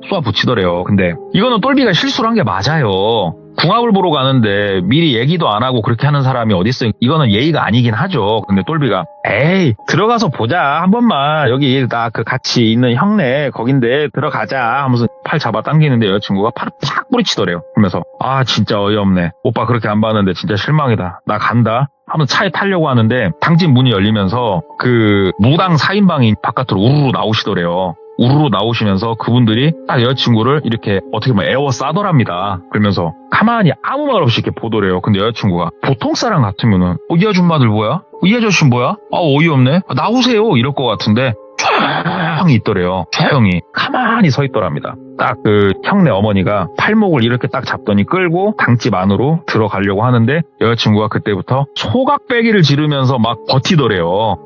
쏘아붙이더래요. 근데 이거는 똘비가 실수를 한 게 맞아요. 궁합을 보러 가는데 미리 얘기도 안 하고 그렇게 하는 사람이 어딨어요. 이거는 예의가 아니긴 하죠. 근데 똘비가 에이 들어가서 보자 한 번만, 여기 나 그 같이 있는 형네 거긴데 들어가자 하면서 팔 잡아 당기는데 여자친구가 팔을 팍 뿌리치더래요. 그러면서 아 진짜 어이없네, 오빠 그렇게 안 봤는데 진짜 실망이다, 나 간다 하면서 차에 타려고 하는데 당집 문이 열리면서 그 무당 4인방이 바깥으로 우르르 나오시더래요. 우르르 나오시면서 그분들이 딱 여자친구를 이렇게 어떻게 보면 에워싸더랍니다. 그러면서 가만히 아무 말 없이 이렇게 보더래요. 근데 여자친구가 보통 사람 같으면은 이 아줌마들 뭐야? 이 아저씨 뭐야? 어이없네, 나오세요 이럴 것 같은데 조용히 있더래요. 조용히 가만히 서 있더랍니다. 딱 그 형네 어머니가 팔목을 이렇게 딱 잡더니 끌고 당집 안으로 들어가려고 하는데 여자친구가 그때부터 소각배기를 지르면서 막 버티더래요.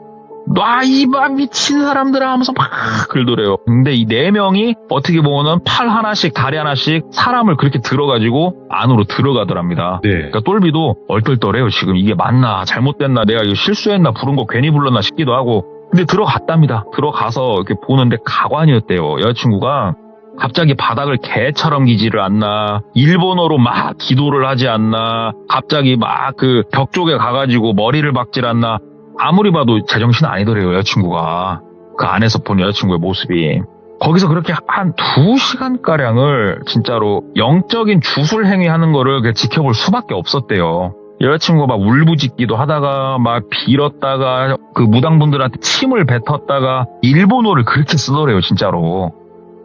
놔 이봐 미친 사람들아 하면서 막 긁더래요. 근데 이 4명이 어떻게 보면은 팔 하나씩 다리 하나씩 사람을 그렇게 들어가지고 안으로 들어가더랍니다. 네. 그러니까 똘비도 얼떨떨해요. 지금 이게 맞나 잘못됐나, 내가 이거 실수했나, 부른 거 괜히 불렀나 싶기도 하고. 근데 들어갔답니다. 들어가서 이렇게 보는데 가관이었대요. 여자친구가 갑자기 바닥을 개처럼 기지를 않나, 일본어로 막 기도를 하지 않나, 갑자기 막 그 벽 쪽에 가가지고 머리를 박질 않나. 아무리 봐도 제정신 아니더래요, 여자친구가. 그 안에서 본 여자친구의 모습이. 거기서 그렇게 한 2시간가량을 진짜로 영적인 주술 행위하는 거를 그냥 지켜볼 수밖에 없었대요. 여자친구가 막 울부짖기도 하다가 막 빌었다가 그 무당분들한테 침을 뱉었다가 일본어를 그렇게 쓰더래요, 진짜로.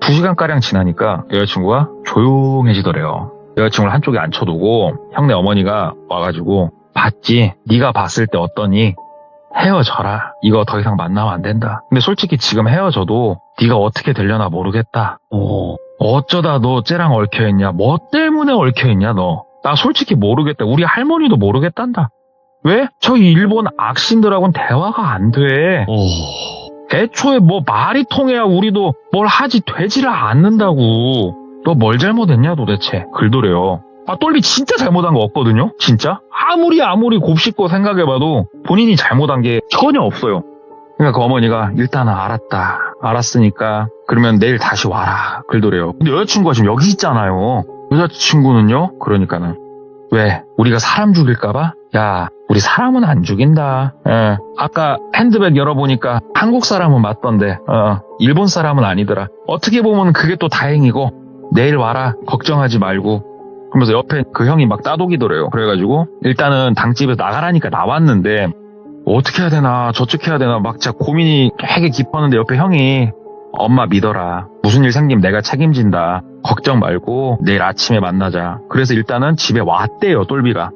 2시간가량 지나니까 여자친구가 조용해지더래요. 여자친구를 한쪽에 앉혀두고 형네 어머니가 와가지고 봤지? 네가 봤을 때 어떠니? 헤어져라. 이거 더 이상 만나면 안 된다. 근데 솔직히 지금 헤어져도 네가 어떻게 되려나 모르겠다. 어쩌다 너 쟤랑 얽혀있냐? 뭐 때문에 얽혀있냐 너? 나 솔직히 모르겠다. 우리 할머니도 모르겠단다. 왜? 저희 일본 악신들하고는 대화가 안 돼. 애초에 뭐 말이 통해야 우리도 뭘 하지 되지를 않는다고. 너 뭘 잘못했냐 도대체? 글더래요. 똘비 진짜 잘못한 거 없거든요? 진짜? 아무리 곱씹고 생각해봐도 본인이 잘못한 게 전혀 없어요. 그러니까 그 어머니가 일단은 알았으니까 그러면 내일 다시 와라 그러더래요. 근데 여자친구가 지금 여기 있잖아요. 여자친구는요? 그러니까는 왜? 우리가 사람 죽일까봐? 야, 우리 사람은 안 죽인다. 아까 핸드백 열어보니까 한국 사람은 맞던데 일본 사람은 아니더라. 어떻게 보면 그게 또 다행이고 내일 와라 걱정하지 말고. 그러면서 옆에 그 형이 막 따독이더래요. 그래가지고 일단은 당집에서 나가라니까 나왔는데 어떻게 해야 되나 저쪽 해야 되나 막 진짜 고민이 되게 깊었는데 옆에 형이 엄마 믿어라. 무슨 일 생기면 내가 책임진다. 걱정 말고 내일 아침에 만나자. 그래서 일단은 집에 왔대요, 똘비가.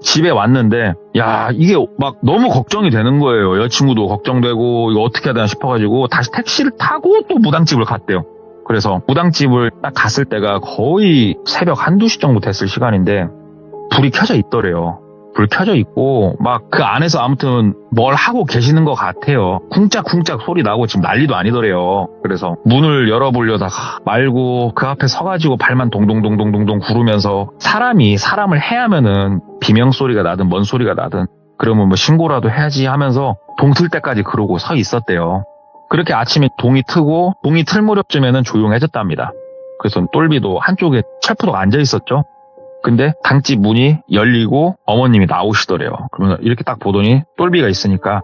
집에 왔는데 야 이게 막 너무 걱정이 되는 거예요. 여자친구도 걱정되고 이거 어떻게 해야 되나 싶어가지고 다시 택시를 타고 또 무당집을 갔대요. 그래서 무당집을 딱 갔을 때가 거의 새벽 1-2시 정도 됐을 시간인데 불이 켜져 있더래요. 불 켜져 있고 막 그 안에서 아무튼 뭘 하고 계시는 것 같아요. 쿵짝쿵짝 소리 나고 지금 난리도 아니더래요. 그래서 문을 열어보려다가 말고 그 앞에 서가지고 발만 동동동동동동 구르면서 사람이 사람을 해하면은 비명소리가 나든 뭔 소리가 나든 그러면 뭐 신고라도 해야지 하면서 동 틀 때까지 그러고 서 있었대요. 그렇게 아침에 동이 트고 동이 틀 무렵쯤에는 조용해졌답니다. 그래서 똘비도 한쪽에 철푸덕 앉아 있었죠. 근데 당집 문이 열리고 어머님이 나오시더래요. 그러면 이렇게 딱 보더니 똘비가 있으니까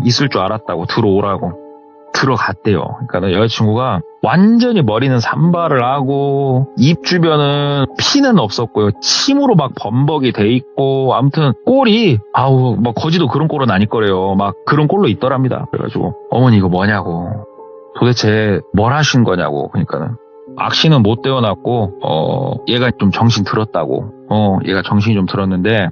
있을 줄 알았다고 들어오라고 들어갔대요. 그러니까 여자친구가 완전히 머리는 산발을 하고 입 주변은 피는 없었고요. 침으로 막 범벅이 돼 있고 아무튼 꼴이 뭐 거지도 그런 꼴은 아닐 거래요. 막 그런 꼴로 있더랍니다. 그래가지고 어머니 이거 뭐냐고 도대체 뭘 하신 거냐고. 그러니까는 악신은 못 떼어놨고 얘가 좀 정신 들었다고. 얘가 정신이 좀 들었는데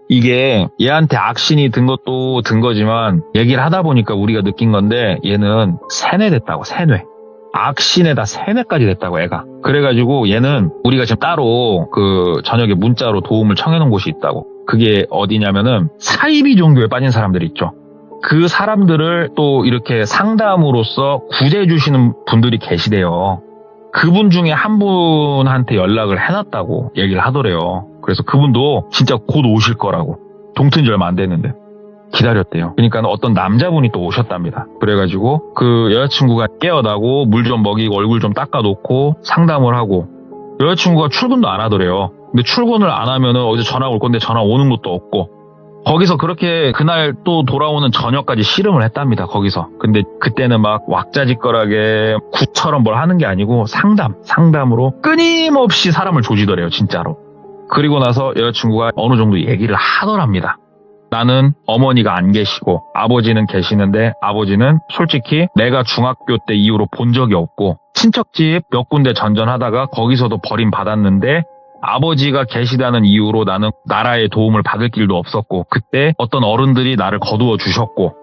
이게 얘한테 악신이 든 것도 든 거지만 얘기를 하다 보니까 우리가 느낀 건데 얘는 세뇌됐다고. 세뇌. 악신에다 세뇌까지 됐다고 애가. 그래가지고 얘는 우리가 지금 따로 그 저녁에 문자로 도움을 청해놓은 곳이 있다고. 그게 어디냐면은 사이비 종교에 빠진 사람들이 있죠. 그 사람들을 또 이렇게 상담으로써 구제해 주시는 분들이 계시대요. 그분 중에 한 분한테 연락을 해놨다고 얘기를 하더래요. 그래서 그분도 진짜 곧 오실 거라고. 동튼지 얼마 안 됐는데 기다렸대요. 그러니까 어떤 남자분이 또 오셨답니다. 그래가지고 그 여자친구가 깨어나고 물 좀 먹이고 얼굴 좀 닦아놓고 상담을 하고, 여자친구가 출근도 안 하더래요. 근데 출근을 안 하면은 어디서 전화 올 건데 전화 오는 것도 없고, 거기서 그렇게 그날 또 돌아오는 저녁까지 씨름을 했답니다. 거기서. 근데 그때는 막 왁자지껄하게 굿처럼 뭘 하는 게 아니고 상담으로 끊임없이 사람을 조지더래요. 진짜로. 그리고 나서 여자친구가 어느 정도 얘기를 하더랍니다. 나는 어머니가 안 계시고 아버지는 계시는데, 아버지는 솔직히 내가 중학교 때 이후로 본 적이 없고 친척집 몇 군데 전전하다가 거기서도 버림받았는데, 아버지가 계시다는 이유로 나는 나라의 도움을 받을 길도 없었고, 그때 어떤 어른들이 나를 거두어 주셨고,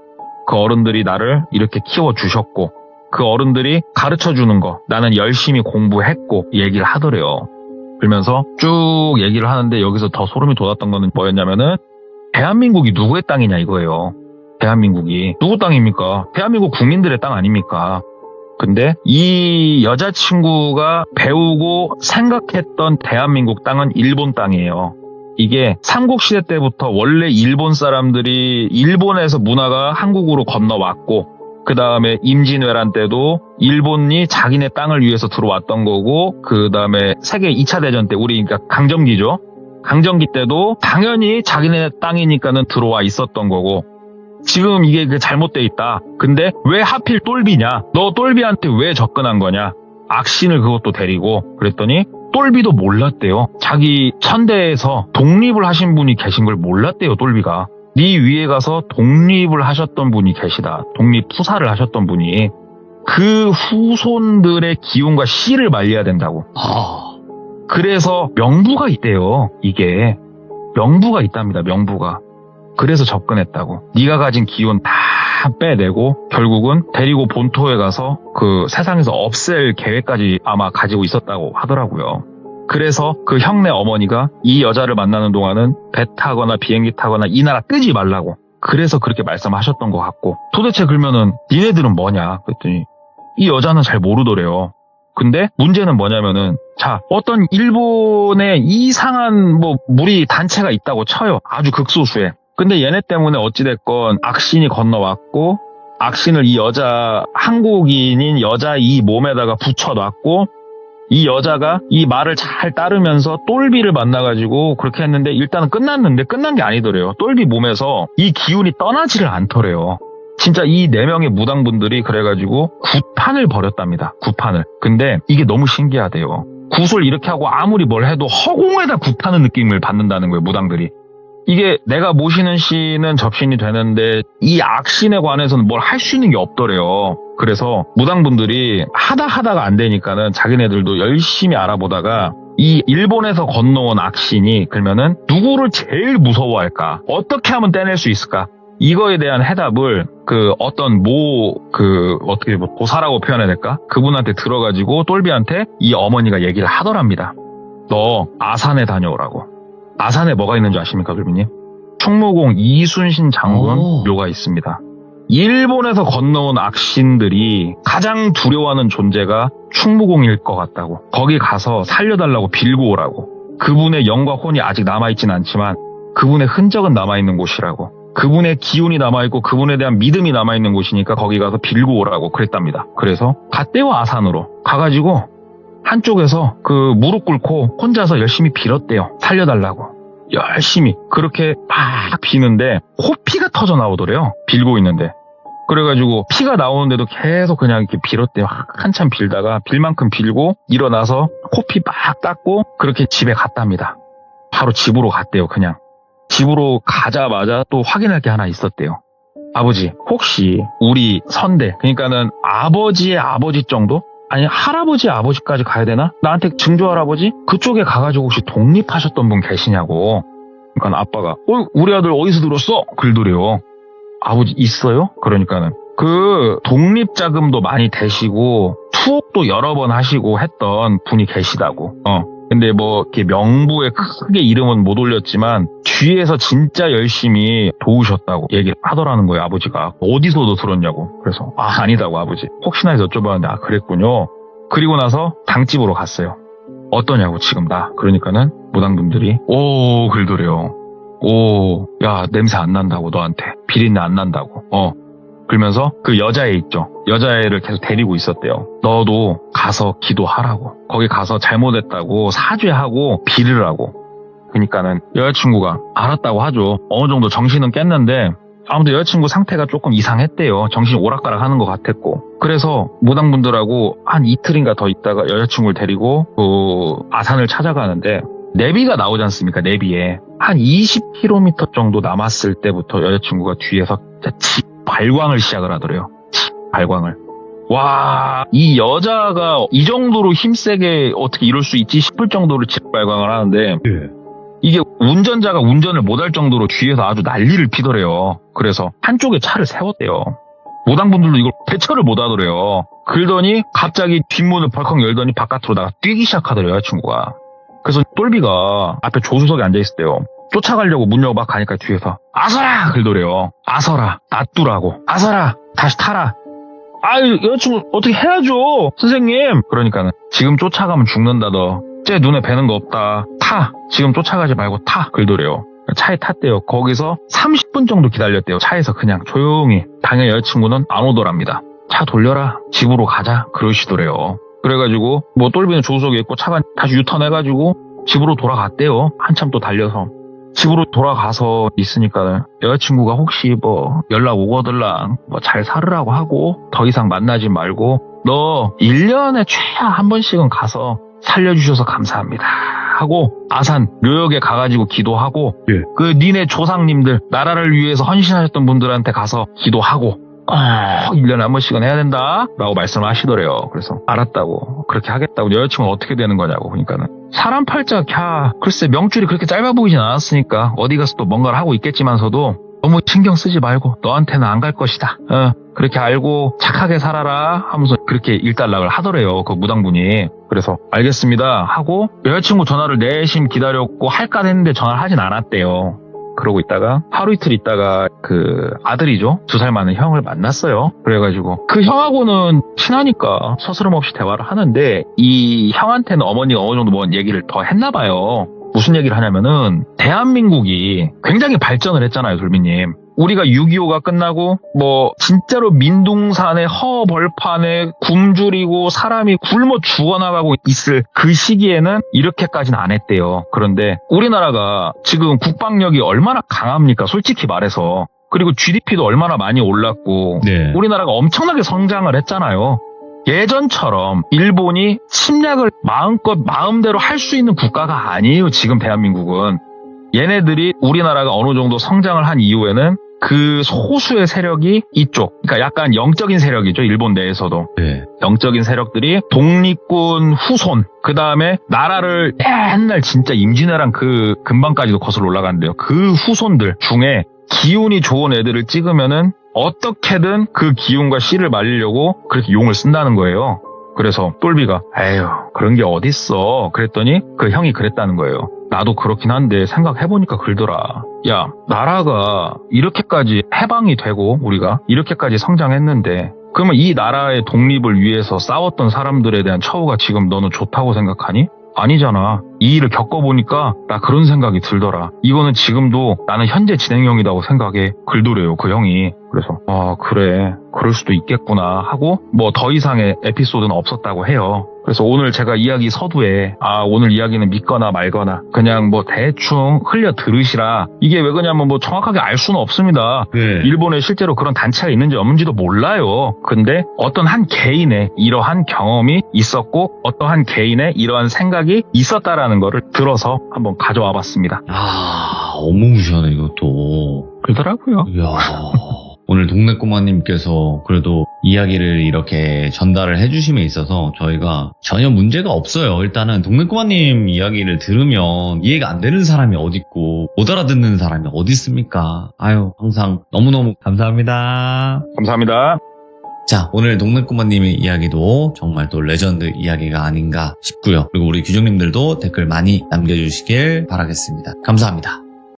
그 어른들이 나를 이렇게 키워 주셨고, 그 어른들이 가르쳐 주는 거 나는 열심히 공부했고 얘기를 하더래요. 그러면서 쭉 얘기를 하는데, 여기서 더 소름이 돋았던 거는 뭐였냐면은, 대한민국이 누구의 땅이냐 이거예요. 대한민국이 누구 땅입니까? 대한민국 국민들의 땅 아닙니까? 근데 이 여자친구가 배우고 생각했던 대한민국 땅은 일본 땅이에요. 이게 삼국시대 때부터 원래 일본 사람들이 일본에서 문화가 한국으로 건너왔고, 그 다음에 임진왜란 때도 일본이 자기네 땅을 위해서 들어왔던 거고, 그 다음에 세계 2차 대전 때 우리 그러니까 강점기죠. 강점기 때도 당연히 자기네 땅이니까는 들어와 있었던 거고, 지금 이게 잘못돼 있다. 근데 왜 하필 똘비냐? 너 똘비한테 왜 접근한 거냐? 악신을 그것도 데리고. 그랬더니 똘비도 몰랐대요. 자기 천대에서 독립을 하신 분이 계신 걸 몰랐대요. 똘비가. 네 위에 가서 독립을 하셨던 분이 계시다. 독립 투사를 하셨던 분이. 그 후손들의 기운과 씨를 말려야 된다고. 그래서 명부가 있대요. 이게 명부가 있답니다. 명부가. 그래서 접근했다고. 네가 가진 기운 다 빼내고 결국은 데리고 본토에 가서 그 세상에서 없앨 계획까지 아마 가지고 있었다고 하더라고요. 그래서 그 형네 어머니가 이 여자를 만나는 동안은 배 타거나 비행기 타거나 이 나라 뜨지 말라고. 그래서 그렇게 말씀하셨던 것 같고, 도대체 그러면은 니네들은 뭐냐 그랬더니 이 여자는 잘 모르더래요. 근데 문제는 뭐냐면은, 자, 어떤 일본에 이상한 무리 단체가 있다고 쳐요. 아주 극소수에. 근데 얘네 때문에 어찌됐건 악신이 건너왔고, 악신을 이 여자, 한국인인 여자 이 몸에다가 붙여놨고, 이 여자가 이 말을 잘 따르면서 똘비를 만나가지고 그렇게 했는데, 일단은 끝났는데 끝난 게 아니더래요. 똘비 몸에서 이 기운이 떠나지를 않더래요. 진짜 이 4명의 무당분들이 그래가지고 굿판을 벌였답니다. 굿판을. 근데 이게 너무 신기하대요. 굿을 이렇게 하고 아무리 뭘 해도 허공에다 굿하는 느낌을 받는다는 거예요. 무당들이. 이게 내가 모시는 신은 접신이 되는데 이 악신에 관해서는 뭘 할 수 있는 게 없더래요. 그래서 무당분들이 하다가 안 되니까는 자기네들도 열심히 알아보다가, 이 일본에서 건너온 악신이 그러면은 누구를 제일 무서워할까? 어떻게 하면 떼낼 수 있을까? 이거에 대한 해답을 어떤 어떻게 보사라고 표현해야 될까? 그분한테 들어가지고 똘비한테 이 어머니가 얘기를 하더랍니다. 너 아산에 다녀오라고. 아산에 뭐가 있는 줄 아십니까, 돌비님? 충무공 이순신 장군 묘가 있습니다. 일본에서 건너온 악신들이 가장 두려워하는 존재가 충무공일 것 같다고. 거기 가서 살려달라고 빌고 오라고. 그분의 영과 혼이 아직 남아있진 않지만 그분의 흔적은 남아있는 곳이라고. 그분의 기운이 남아있고 그분에 대한 믿음이 남아있는 곳이니까 거기 가서 빌고 오라고 그랬답니다. 그래서 갔대요. 아산으로 가가지고 한쪽에서 무릎 꿇고 혼자서 열심히 빌었대요. 살려달라고. 열심히 그렇게 막 비는데 코피가 터져 나오더래요. 빌고 있는데. 그래가지고 피가 나오는데도 계속 그냥 이렇게 빌었대요. 한참 빌다가 빌 만큼 빌고 일어나서 코피 막 닦고 그렇게 집에 갔답니다. 바로 집으로 갔대요. 그냥 집으로 가자마자 또 확인할 게 하나 있었대요. 아버지, 혹시 우리 선대, 그러니까는 아버지의 아버지 정도? 아니 할아버지의 아버지까지 가야 되나? 나한테 증조할아버지? 그쪽에 가가지고 혹시 독립하셨던 분 계시냐고. 그러니까 아빠가 우리 아들 어디서 들었어? 그러더래요. 아버지 있어요? 그러니까는 그 독립자금도 많이 대시고 투옥도 여러 번 하시고 했던 분이 계시다고. 근데 뭐 이렇게 명부에 크게 이름은 못 올렸지만 뒤에서 진짜 열심히 도우셨다고 얘기를 하더라는 거예요, 아버지가. 어디서도 들었냐고. 그래서 아니다고 아버지. 혹시나 해서 여쭤봤는데 그랬군요. 그리고 나서 당집으로 갔어요. 어떠냐고 지금 나. 그러니까는 무당분들이 글더래요. 야 냄새 안 난다고 너한테. 비린내 안 난다고. 그러면서 그 여자애 있죠. 여자애를 계속 데리고 있었대요. 너도 가서 기도하라고. 거기 가서 잘못했다고 사죄하고 빌으라고. 그러니까는 여자친구가 알았다고 하죠. 어느 정도 정신은 깼는데 아무튼 여자친구 상태가 조금 이상했대요. 정신이 오락가락 하는 것 같았고. 그래서 무당분들하고 한 이틀인가 더 있다가 여자친구를 데리고 그 아산을 찾아가는데 내비가 나오지 않습니까? 내비에. 한 20km 정도 남았을 때부터 여자친구가 뒤에서 발광을 시작을 하더래요. 발광을. 와, 이 여자가 이 정도로 힘세게 어떻게 이럴 수 있지 싶을 정도로 발광을 하는데 이게 운전자가 운전을 못할 정도로 뒤에서 아주 난리를 피더래요. 그래서 한쪽에 차를 세웠대요. 무당분들도 이걸 대처를 못 하더래요. 그러더니 갑자기 뒷문을 벌컥 열더니 바깥으로 나가 뛰기 시작하더래요, 여자친구가. 그래서 똘비가 앞에 조수석에 앉아있을 때요. 쫓아가려고 문 열고 막 가니까 뒤에서 아서라! 그러더래요. 아서라. 놔두라고. 아서라. 다시 타라. 아유, 여자친구 어떻게 해야죠, 선생님. 그러니까는 지금 쫓아가면 죽는다 너. 쟤 눈에 뵈는 거 없다. 타. 지금 쫓아가지 말고 타. 그러더래요. 차에 탔대요. 거기서 30분 정도 기다렸대요. 차에서 그냥 조용히. 당연히 여자친구는 안 오더랍니다. 차 돌려라. 집으로 가자. 그러시더래요. 그래가지고 뭐 똘비는 조수석에 있고 차가 다시 유턴해가지고 집으로 돌아갔대요. 한참 또 달려서. 집으로 돌아가서 있으니까 여자친구가 혹시 뭐 연락 오거들랑 뭐 잘 살으라고 하고 더 이상 만나지 말고 너 1년에 최하 한 번씩은 가서 살려주셔서 감사합니다 하고 아산 묘역에 가가지고 기도하고 그 니네 조상님들 나라를 위해서 헌신하셨던 분들한테 가서 기도하고 1년에 한 번씩은 해야 된다 라고 말씀을 하시더래요. 그래서 알았다고 그렇게 하겠다고. 여자친구는 어떻게 되는 거냐고. 그러니까는 사람 팔자 글쎄 명줄이 그렇게 짧아 보이진 않았으니까 어디 가서 또 뭔가를 하고 있겠지만서도 너무 신경 쓰지 말고 너한테는 안 갈 것이다. 그렇게 알고 착하게 살아라 하면서 그렇게 일단락을 하더래요. 그 무당분이. 그래서 알겠습니다 하고 여자친구 전화를 내심 기다렸고 할까 했는데 전화를 하진 않았대요. 그러고 있다가 하루 이틀 있다가 그 아들이죠. 2살 많은 형을 만났어요. 그래가지고 그 형하고는 친하니까 서스럼 없이 대화를 하는데 이 형한테는 어머니가 어느 정도 뭔 얘기를 더 했나 봐요. 무슨 얘기를 하냐면은 대한민국이 굉장히 발전을 했잖아요, 돌비님. 우리가 6.25가 끝나고 뭐 진짜로 민둥산에 허벌판에 굶주리고 사람이 굶어 죽어나가고 있을 그 시기에는 이렇게까지는 안 했대요. 그런데 우리나라가 지금 국방력이 얼마나 강합니까? 솔직히 말해서. 그리고 GDP도 얼마나 많이 올랐고 네. 우리나라가 엄청나게 성장을 했잖아요. 예전처럼 일본이 침략을 마음껏 마음대로 할 수 있는 국가가 아니에요. 지금 대한민국은. 얘네들이 우리나라가 어느 정도 성장을 한 이후에는 그 소수의 세력이 이쪽, 그러니까 약간 영적인 세력이죠. 일본 내에서도. 네. 영적인 세력들이 독립군 후손, 그 다음에 나라를 옛날 진짜 임진왜란 그 근방까지도 거슬러 올라간대요. 그 후손들 중에 기운이 좋은 애들을 찍으면은 어떻게든 그 기운과 씨를 말리려고 그렇게 용을 쓴다는 거예요. 그래서 똘비가 에휴 그런 게 어딨어 그랬더니 그 형이 그랬다는 거예요. 나도 그렇긴 한데 생각해보니까 그러더라. 야, 나라가 이렇게까지 해방이 되고 우리가 이렇게까지 성장했는데 그러면 이 나라의 독립을 위해서 싸웠던 사람들에 대한 처우가 지금 너는 좋다고 생각하니? 아니잖아. 이 일을 겪어보니까 나 그런 생각이 들더라. 이거는 지금도 나는 현재 진행형이라고 생각해. 글도래요, 그 형이. 그래서 그래. 그럴 수도 있겠구나 하고 뭐 더 이상의 에피소드는 없었다고 해요. 그래서 오늘 제가 이야기 서두에 오늘 이야기는 믿거나 말거나 그냥 뭐 대충 흘려 들으시라. 이게 왜 그러냐면 뭐 정확하게 알 수는 없습니다. 네. 일본에 실제로 그런 단체가 있는지 없는지도 몰라요. 근데 어떤 한 개인의 이러한 경험이 있었고 어떠한 개인의 이러한 생각이 있었다라는 거를 들어서 한번 가져와 봤습니다. 어마무시하네 이것도. 그러더라고요. 이야. 오늘 동네 꼬마님께서 그래도 이야기를 이렇게 전달을 해주심에 있어서 저희가 전혀 문제가 없어요. 일단은 동네 꼬마님 이야기를 들으면 이해가 안 되는 사람이 어딨고 못 알아듣는 사람이 어디 있습니까? 아유, 항상 너무너무 감사합니다. 감사합니다. 자, 오늘 동네꼬마님의 이야기도 정말 또 레전드 이야기가 아닌가 싶고요. 그리고 우리 규정님들도 댓글 많이 남겨주시길 바라겠습니다. 감사합니다.